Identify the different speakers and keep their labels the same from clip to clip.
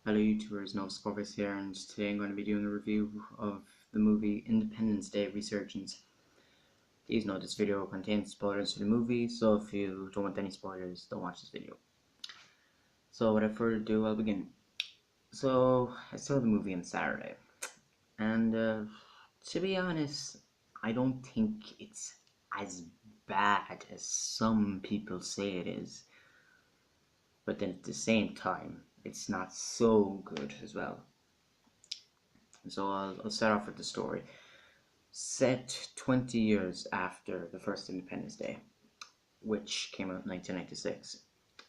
Speaker 1: Hello YouTubers, No Scorpius here, and today I'm going to be doing a review of the movie Independence Day Resurgence. Please note this video contains spoilers for the movie, so if you don't want any spoilers, don't watch this video. So without further ado, I'll begin. So I saw the movie on Saturday, and to be honest, I don't think it's as bad as some people say it is. But then at the same time, it's not so good as well. So I'll start off with the story. Set 20 years after the first Independence Day, which came out in 1996.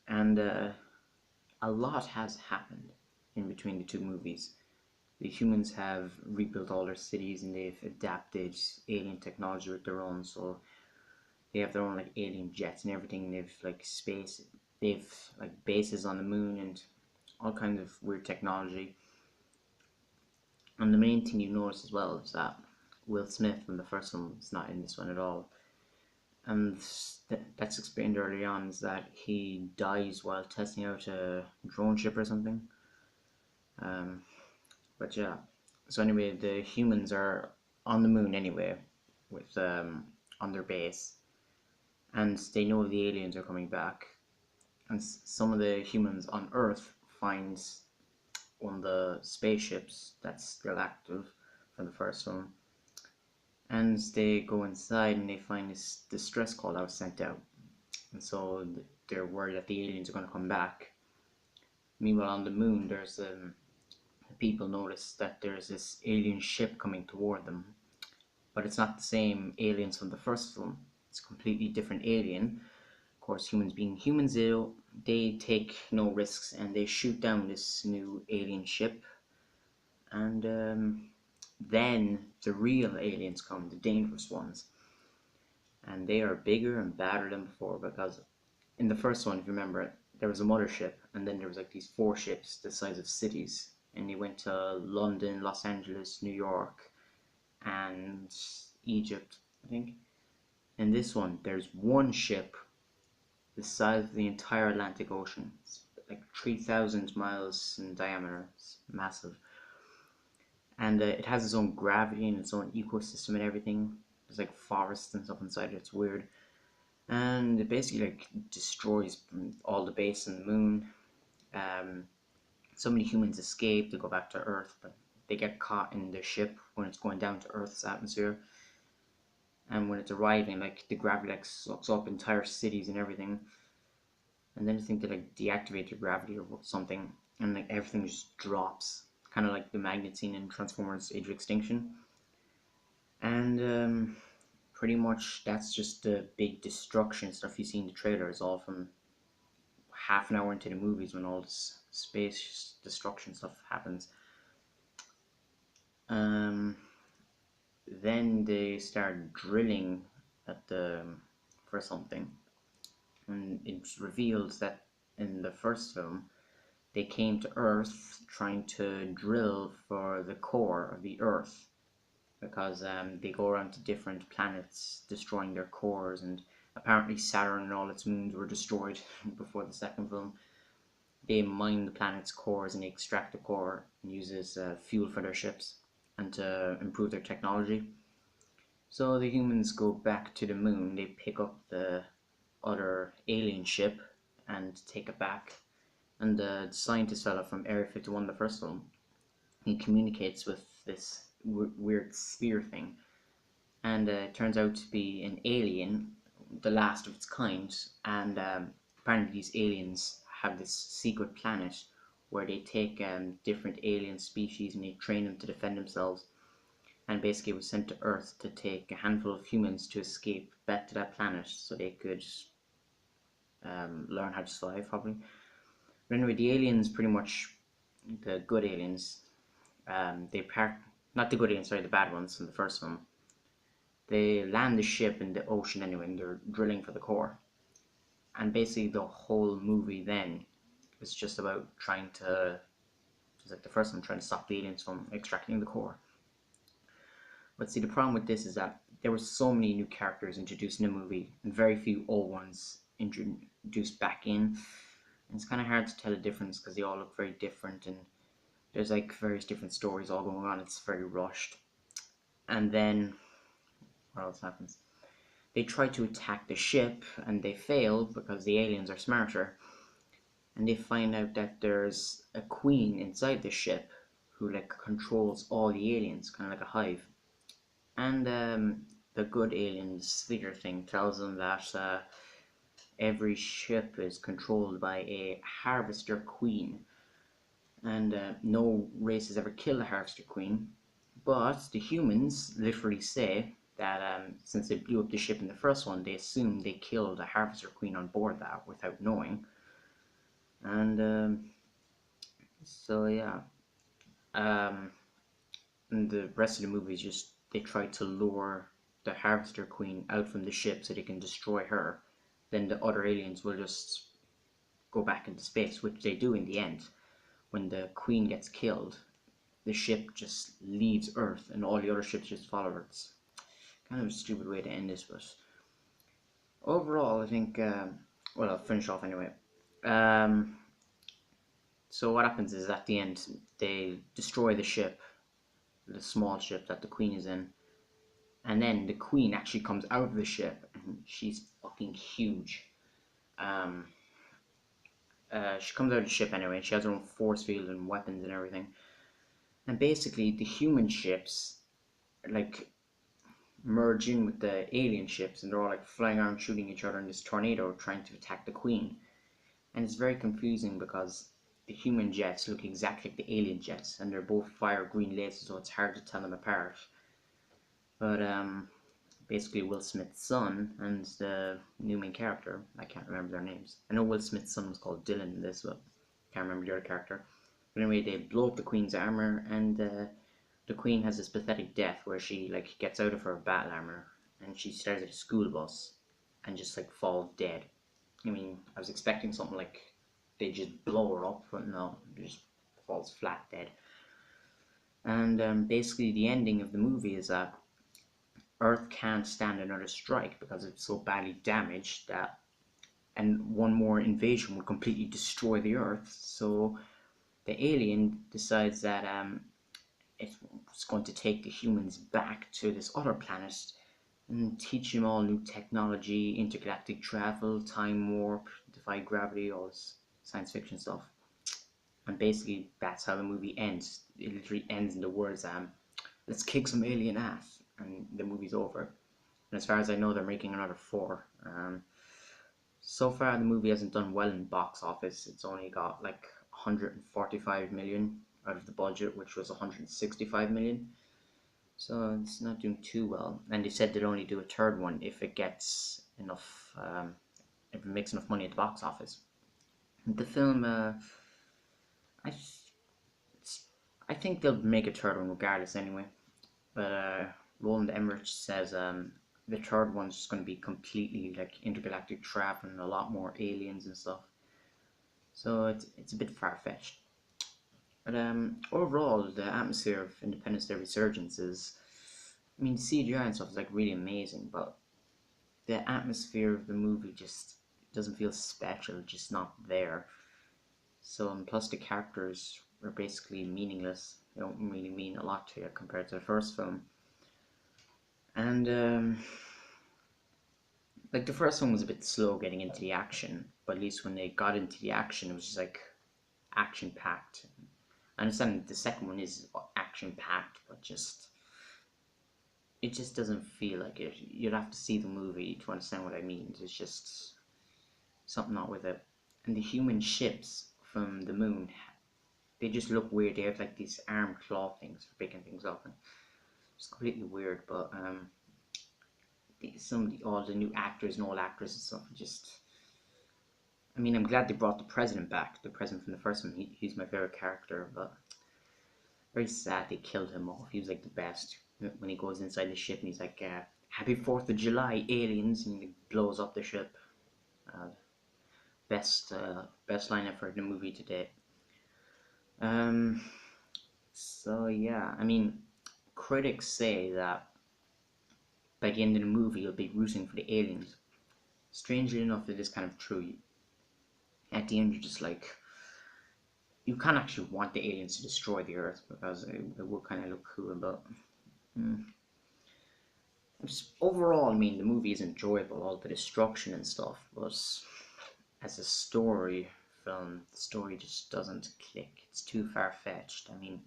Speaker 1: And a lot has happened in between the two movies. The humans have rebuilt all their cities and they've adapted alien technology with their own, so they have their own like alien jets and everything. They've like space, they've like bases on the moon and all kinds of weird technology. And the main thing you notice as well is that Will Smith in the first one is not in this one at all. And that's explained early on, is that he dies while testing out a drone ship or something. But yeah, so anyway, the humans are on the moon anyway, with on their base, and they know the aliens are coming back. And some of the humans on Earth find one of the spaceships that's still active from the first one, and they go inside and they find this distress call that was sent out, and so they're worried that the aliens are going to come back. Meanwhile, on the moon, there's people notice that there's this alien ship coming toward them, but it's not the same aliens from the first film. It's a completely different alien. Of course, humans being humans, they take no risks and they shoot down this new alien ship. And then the real aliens come, the dangerous ones. And they are bigger and badder than before, because in the first one, if you remember, there was a mothership, and then there was like these 4 ships the size of cities. And they went to London, Los Angeles, New York, and Egypt, I think. In this one, there's one ship the size of the entire Atlantic Ocean. It's like 3,000 miles in diameter. It's massive. And it has its own gravity and its own ecosystem and everything. There's like forests and stuff inside it. It's weird. And it basically like destroys all the base on the moon. So many humans escape to go back to Earth, but they get caught in the ship when it's going down to Earth's atmosphere. And when it's arriving, like the gravity like sucks up entire cities and everything. And then I think they like deactivate your gravity or something, and like everything just drops, kind of like the magnet scene in Transformers: Age of Extinction. And pretty much that's just the big destruction stuff you see in the trailers, all from half an hour into the movies when all this space destruction stuff happens. Then they start drilling at for something, and it's revealed that in the first film they came to Earth trying to drill for the core of the Earth, because they go around to different planets destroying their cores, and apparently Saturn and all its moons were destroyed before the second film. They mine the planet's cores and they extract the core and use it as fuel for their ships and to improve their technology. So the humans go back to the moon, they pick up the other alien ship and take it back. And the scientist fella from Area 51, the first film, he communicates with this weird sphere thing. And it turns out to be an alien, the last of its kind. And apparently these aliens have this secret planet where they take different alien species and they train them to defend themselves. And basically was sent to Earth to take a handful of humans to escape back to that planet so they could learn how to survive, probably. But anyway, the aliens, pretty much the good aliens, not the good aliens, sorry, the bad ones from the first one, they land the ship in the ocean anyway, and they're drilling for the core. And basically the whole movie then is just about trying to, just like the first one, trying to stop the aliens from extracting the core. But see, the problem with this is that there were so many new characters introduced in the movie and very few old ones introduced back in. And it's kind of hard to tell the difference because they all look very different, and There's like various different stories all going on. It's very rushed. And then what else happens? They try to attack the ship and they fail because the aliens are smarter. And they find out that there's a queen inside the ship who like controls all the aliens, kind of like a hive. And the good alien sphere thing tells them that every ship is controlled by a harvester queen, and no race has ever killed a harvester queen. But the humans literally say that since they blew up the ship in the first one, they assume they killed a harvester queen on board that without knowing. And so yeah, um, and the rest of the movie is just they try to lure the harvester queen out from the ship so they can destroy her. Then the other aliens will just go back into space, which they do in the end. When the queen gets killed, the ship just leaves Earth and all the other ships just follow her. It's kind of a stupid way to end this, but overall, I think, well, I'll finish off anyway. Um, so what happens is at the end, they destroy the ship, the small ship that the queen is in, and then the queen actually comes out of the ship, and she's fucking huge. Um, she comes out of the ship anyway. She has her own force field and weapons and everything. And basically, the human ships like merge in with the alien ships, and they're all like flying around shooting each other in this tornado, trying to attack the queen. And it's very confusing because the human jets look exactly like the alien jets, and they're both fire green lasers, so it's hard to tell them apart. But basically Will Smith's son and the new main character, I can't remember their names. I know Will Smith's son was called Dylan in this, but can't remember the other character. But anyway, they blow up the queen's armor, and the queen has this pathetic death where she like gets out of her battle armor and she stares at a school bus and just like falls dead. I mean, I was expecting something like they just blow her up, but no, she just falls flat dead. And basically, the ending of the movie is that Earth can't stand another strike because it's so badly damaged that, and one more invasion would completely destroy the Earth. So the alien decides that it's going to take the humans back to this other planet and teach them all new technology, intergalactic travel, time warp, defy gravity, all this science fiction stuff. And basically, that's how the movie ends. It literally ends in the words, let's kick some alien ass, and the movie's over. And as far as I know, they're making another 4. So far, the movie hasn't done well in box office. It's only got like 145 million out of the budget, which was 165 million. So it's not doing too well. And they said they'd only do a third one if it gets enough, if it makes enough money at the box office. The film, I, I think they'll make a third one regardless anyway. But Roland Emmerich says the third one's just going to be completely like intergalactic travel and a lot more aliens and stuff. So it's a bit far-fetched. But overall, the atmosphere of Independence Day Resurgence is, I mean, CGI and stuff is like really amazing, but the atmosphere of the movie just doesn't feel special, just not there. So, and plus the characters are basically meaningless. They don't really mean a lot to you compared to the first film. And like the first one was a bit slow getting into the action, but at least when they got into the action, it was just like action packed. I understand the second one is action packed, but it just doesn't feel like it. You'd have to see the movie to understand what I mean. There's just something not with it. And the human ships from the moon, they just look weird. They have like these arm claw things for picking things up, and it's completely weird. But all the new actors and all actors and stuff, just. I mean, I'm glad they brought the president back. The president from the first one, he's my favorite character, but very sad they killed him off. He was like the best. When he goes inside the ship and he's like, "Happy 4th of July, aliens!" and he blows up the ship. Best line I've heard in a movie to date. So yeah, I mean, critics say that by the end of the movie you'll be rooting for the aliens. Strangely enough, it is kind of true. At the end, you're just like, you can't actually want the aliens to destroy the Earth because it would kind of look cool. But mm, overall, I mean, the movie is enjoyable, all the destruction and stuff. But as a story film, the story just doesn't click. It's too far fetched. I mean,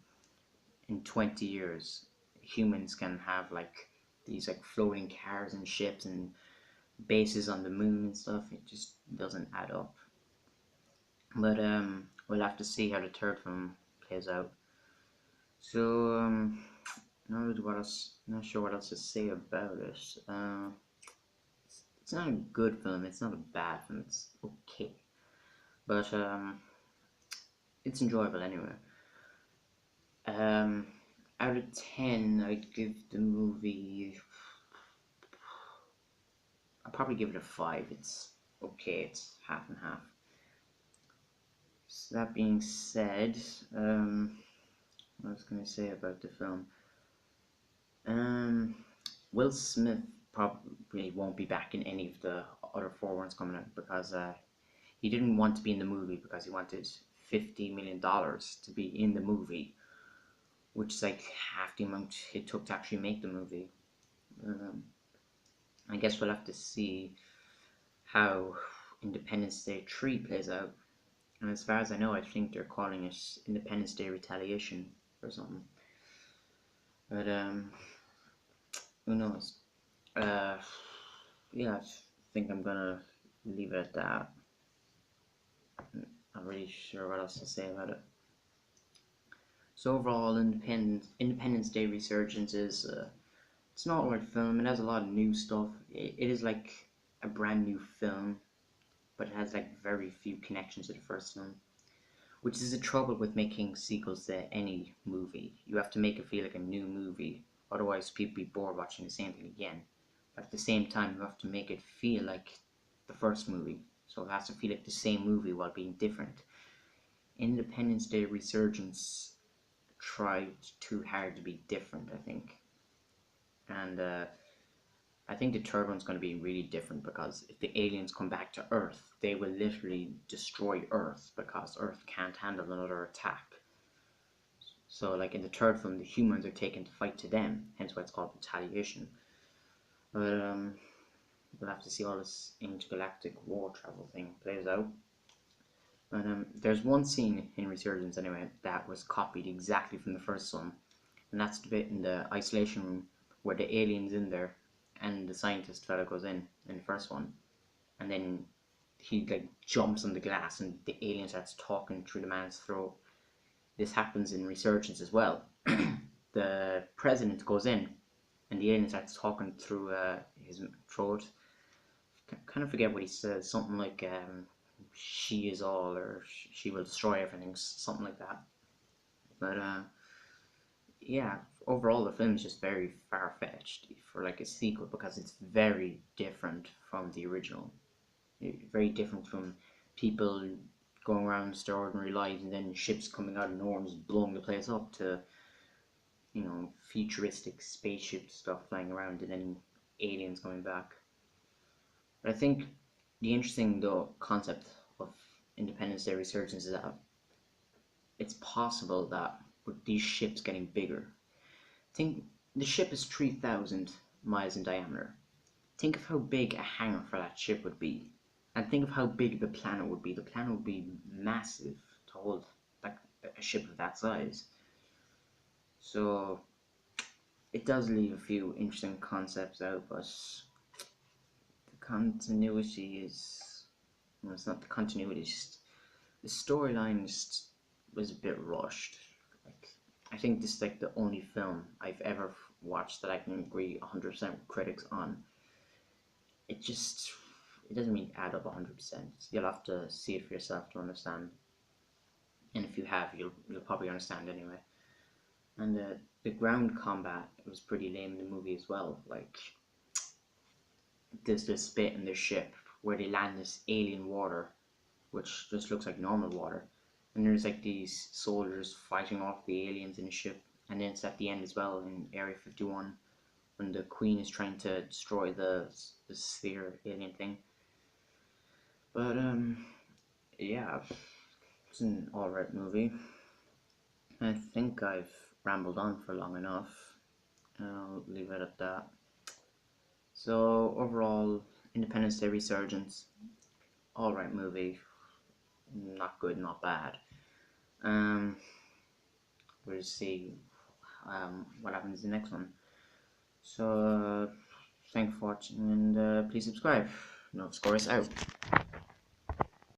Speaker 1: in 20 years, humans can have like these like floating cars and ships and bases on the moon and stuff. It just doesn't add up. But we'll have to see how the third film plays out. So not what else. Not sure what else to say about it. It's not a good film. It's not a bad film. It's okay, but it's enjoyable anyway. Um, Out of 10, I'd give the movie. I'll probably give it a 5. It's okay. It's half and half. So that being said, what I was going to say about the film. Um, Will Smith probably won't be back in any of the other four ones coming out because he didn't want to be in the movie because he wanted $50 million to be in the movie, which is like half the amount it took to actually make the movie. Um, I guess we'll have to see how Independence Day 3 plays out. And as far as I know, I think they're calling it Independence Day Retaliation or something. But who knows? Uh, yeah, I think I'm gonna leave it at that. I'm not really sure what else to say about it. So overall, Independence Day Resurgence is it's not a film. It has a lot of new stuff. It is like a brand new film, but it has like very few connections to the first film, which is the trouble with making sequels to any movie. You have to make it feel like a new movie, otherwise people be bored watching the same thing again. But at the same time, you have to make it feel like the first movie, so it has to feel like the same movie while being different. Independence Day Resurgence tried too hard to be different, I think, and I think the third one's going to be really different because if the aliens come back to Earth, they will literally destroy Earth because Earth can't handle another attack. So, like in the third film, the humans are taken to fight to them, hence why it's called retaliation. But we'll have to see all this intergalactic war travel thing plays out. But there's one scene in Resurgence anyway that was copied exactly from the first one, and that's the bit in the isolation room where the alien's in there and the scientist fella goes in the first one, and then he like jumps on the glass and the alien starts talking through the man's throat. This happens in Resurgence as well. The president goes in and the alien starts talking through his throat. I kind of forget what he says, something like she is all, or she will destroy everything, something like that. But yeah, overall the film is just very far-fetched for like a sequel because it's very different from the original. Very different from people going around their ordinary lives and then ships coming out of nowhere and just blowing the place up to, you know, futuristic spaceship stuff flying around and then aliens coming back. But I think the interesting though concept of Independence Day Resurgence is that it's possible that with these ships getting bigger, think the ship is 3,000 miles in diameter. Think of how big a hangar for that ship would be, and think of how big the planet would be. The planet would be massive to hold like a ship of that size. So it does leave a few interesting concepts out, but the continuity is, well, it's not the continuity, it's just the storyline just was a bit rushed. Like, I think this is like the only film I've ever watched that I can agree 100% with critics on. It just, it doesn't mean add up 100%. You'll have to see it for yourself to understand, and if you have, you'll probably understand anyway. And the ground combat was pretty lame in the movie as well. Like, there's this bit in the ship where they land this alien water, which just looks like normal water, and there's like these soldiers fighting off the aliens in the ship, and then it's at the end as well in Area 51 when the Queen is trying to destroy the sphere alien thing. But yeah, It's an alright movie. I think I've rambled on for long enough. I'll leave it at that. So overall, Independence Day Resurgence, alright movie. Not good, not bad. Um, we'll see what happens in the next one. So thanks for watching, and please subscribe. No, score us out.